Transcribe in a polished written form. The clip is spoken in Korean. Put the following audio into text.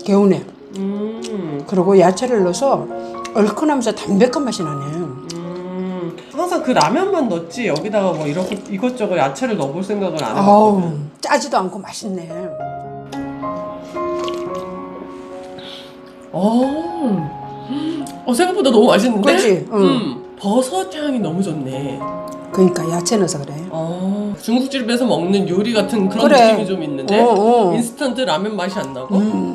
개운해. 그리고 야채를 넣어서 얼큰하면서 담백한 맛이 나네. 항상 그 라면만 넣었지 여기다가 뭐 이것저것 야채를 넣어볼 생각을 안 해봤거든. 짜지도 않고 맛있네. 생각보다 너무 맛있는데? 그치? 버섯 향이 너무 좋네. 그러니까 야채 넣어서 그래. 중국집에서 먹는 요리 같은 그런 그래. 느낌이 좀 있는데 인스턴트 라면 맛이 안 나고